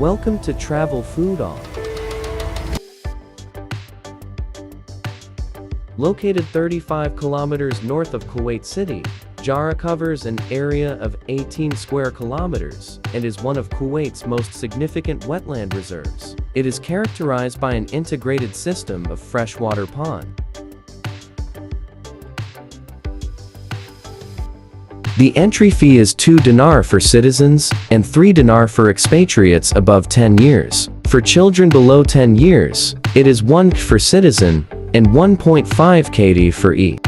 Welcome to 𝗙𝗵𝗿𝗄. Located 35 kilometers north of Kuwait City, Jahra covers an area of 18 square kilometers and is one of Kuwait's most significant wetland reserves. It is characterized by an integrated system of freshwater pond. The entry fee is 2 dinar for citizens and 3 dinar for expatriates above 10 years. For children below 10 years, it is 1 for citizen and 1.5 KD for E.